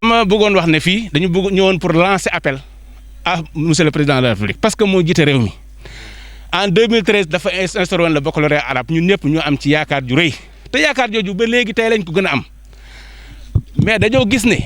ma bëggoon wax ne fii dañu bëgg ñëwoon pour lancer appel à monsieur le président de la République parce que moo jiite réew mi en 2013 dafa instauré woon le baccalauréat arabe ñun ñëpp ñu am ci yaakaar ju rëy te yaakaar jooju ba léegi tey lañ ko gën a am mais dañoo gis ne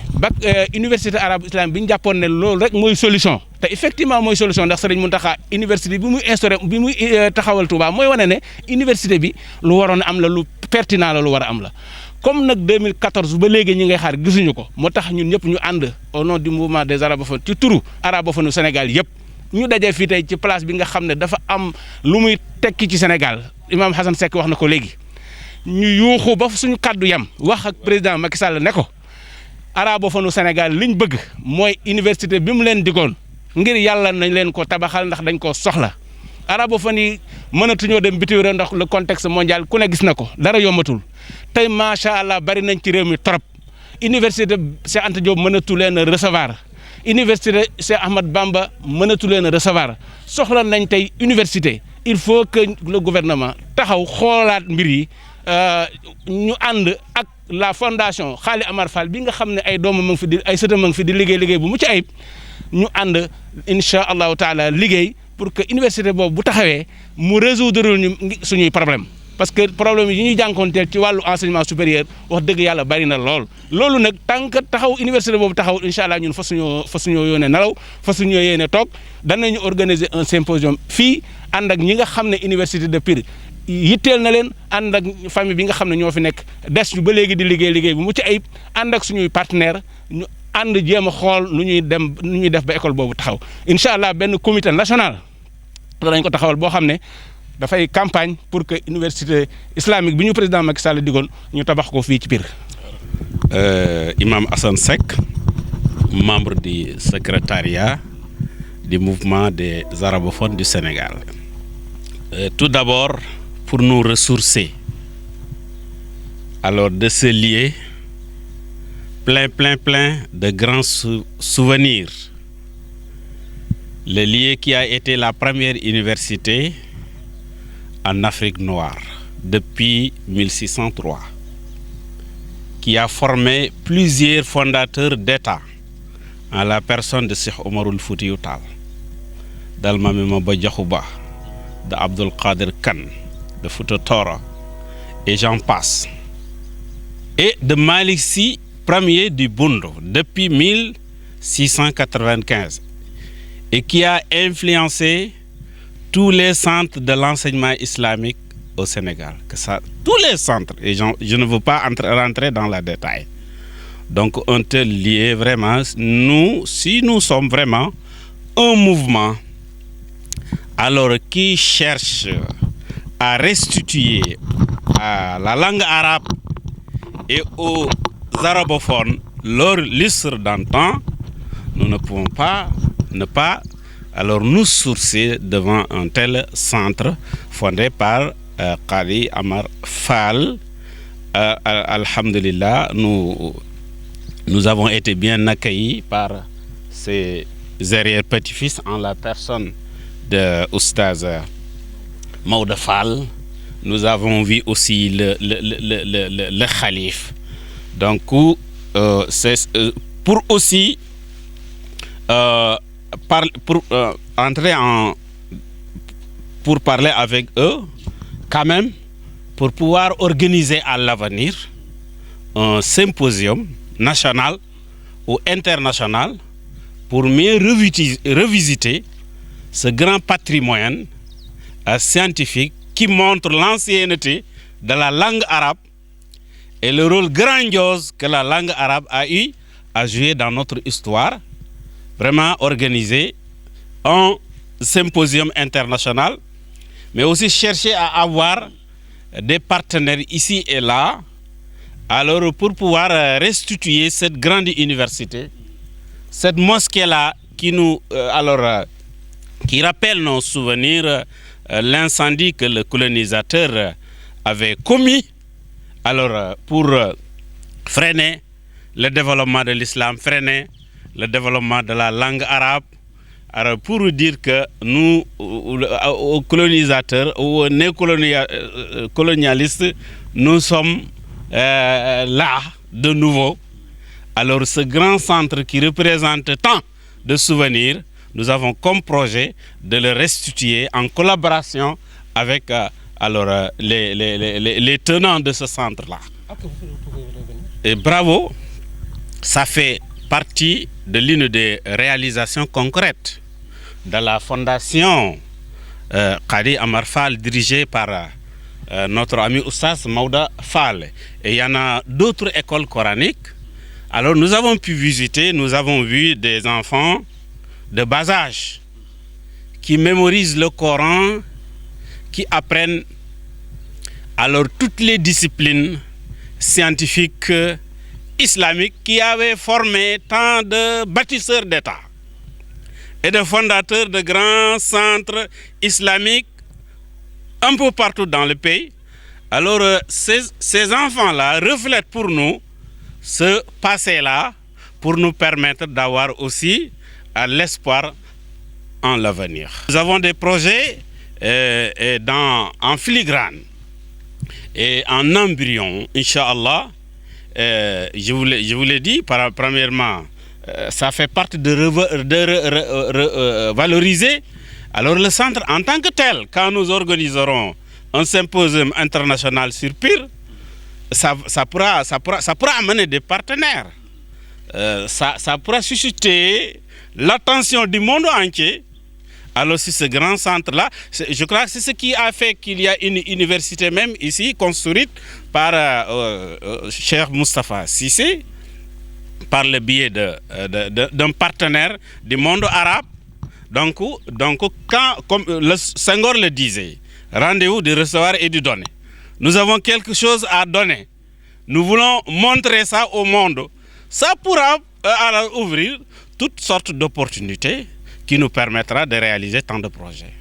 université arabe islamique bi ñu jàppoon ne loolu rek mooy solution te effectivement mooy solution ndax Serigne Mountakha université bi muy instauré bi muy taxawal Touba mooy wane ne université bi lu waroon a am la lu pertinent la lu war a am la. comme nag 2014 ba léegi ñi ngay xaar gisuñu ko moo tax ñun ñëpp ñu ànd au nom du mouvement des arabophones ci turu arabophone Sénégal yëpp ñu dajee fii tey ci place bi nga xam ne dafa am lu muy tekki ci Sénégal Imam Hassan Seck wax na ko léegi ñu yuuxu ba suñu kàddu yam wax ak président Macky Sall ne ko arabophone Sénégal liñ bëgg mooy université bi mu leen digoon ngir yàlla nañ leen ko tabaxal ndax dañ koo soxla arabophone yi mënatuñoo dem bitim réew ndax le contexte mondial ku ne gis na ko dara yombatul tey macha allah bari nañ ci réew mi trop université Cheikh Anta Diop mënatu leen a recevoir université Cheikh Ahmad Bamba mënatu leen a recevoir soxla nañ tey université il faut que le gouvernement taxaw xoolaat mbir yi ñu ànd ak la fondation Xaali Amar Fall bi nga xam ne ay doomam ma ngi fi di ay sëtam ma ngi fi di liggéey bu mucc ayib ñu ànd incha allahu taala liggéey pour que université boobu bu taxawee mu résoudre ñu suñuy problème parce que problème yi ñuy jànkoonteel ci wàllu enseignement supérieur wax dëgg yàlla bari na loolu nag tant que taxaw université boobu taxaw incha allah ñun fa suñoo yónnee nelaw fa suñoo yéene toog danañu organiser un symposium fii ànd ak ñi nga xam ne université de Pire yitteel na leen ànd ak famille bi nga xam ne ñoo fi nekk des ñu ba léegi di liggéey bu mucc ayib ànd ak suñuy partenaire ñu ànd jéem a xool nu ñuy def ba école boobu taxaw incha allah benn comité national danañ ko taxawal boo xam ne dafay campagne pour que université islamique bi ñu président Macky Sall digoon ñu tabax ko fii ci Pire. Imam Hassan Seck, membre du secrétariat du mouvement des arabophones du Sénégal. Tout d'abord, pour nous ressourcer, alors de se lier plein de grands souvenirs. Le lieu qui a été la première université en Afrique noire depuis 1603, qui a formé plusieurs fondateurs d'État en la personne de Cheikh Omarul Foutiyou Tall, d'Almami Maba Diakhou Ba, de Abdul Qadir Kane, de Fouta Toro, et j'en passe. Et de Malick Sy, premier du Boundou, depuis 1695, et qui a influencé tous les centres de l'enseignement islamique au Sénégal. Tous les centres, et je ne veux pas rentrer dans le détail. Donc on te lie vraiment, nous sommes vraiment un mouvement alors qui cherche à restituer à la langue arabe et aux arabophones leur lustre d'antan. Nous ne pouvons pas ne pas alors nous sourcer devant un tel centre fondé par Xaali Amar Fall. Alhamdulillah, nous avons été bien accueillis par ses arrière-petits-fils en la personne de Oustaz Maodo Fall. Nous avons vu aussi le Khalif. Donc, c'est pour aussi pour parler avec eux, quand même, pour pouvoir organiser à l'avenir un symposium national ou international pour mieux revisiter ce grand patrimoine scientifique qui montre l'ancienneté de la langue arabe et le rôle grandiose que la langue arabe a eu à jouer dans notre histoire. Vraiment organiser un symposium international, mais aussi chercher à avoir des partenaires ici et là, alors pour pouvoir restituer cette grande université, cette mosquée-là qui nous, qui rappelle nos souvenirs, l'incendie que le colonisateur avait commis, alors pour freiner le développement de l'islam, freiner le développement de la langue arabe, alors pour dire que nous, aux colonisateurs, aux néocolonialistes, nous sommes là de nouveau, Alors ce grand centre qui représente tant de souvenirs, nous avons comme projet de le restituer en collaboration avec les tenants de ce centre-là. Et bravo, ça fait partie de l'une des réalisations concrètes de la fondation Qadi Amar Fall, dirigée par notre ami Oustaz Maouda Fall. Et il y en a d'autres écoles coraniques. Alors nous avons pu visiter, nous avons vu des enfants de bas âge qui mémorisent le Coran, qui apprennent alors toutes les disciplines scientifiques islamiques qui avaient formé tant de bâtisseurs d'État et de fondateurs de grands centres islamiques un peu partout dans le pays. Alors ces enfants-là reflètent pour nous ce passé-là pour nous permettre d'avoir aussi l'espoir en l'avenir. Nous avons des projets en filigrane et en embryon, Inch'Allah. Je vous l'ai dit, premièrement, ça fait partie de valoriser alors le centre en tant que tel. Quand nous organiserons un symposium international sur Pire, ça pourra amener des partenaires. Ça pourra susciter l'attention du monde entier. Alors si ce grand centre-là, je crois que c'est ce qui a fait qu'il y a une université même ici construite par Cheikh Moustapha Cissé, par le biais d'un partenaire du monde arabe. Donc comme le Senghor le disait, rendez-vous de recevoir et de donner. Nous avons quelque chose à donner. Nous voulons montrer ça au monde. Ça pourra ouvrir toutes sortes d'opportunités qui nous permettra de réaliser tant de projets.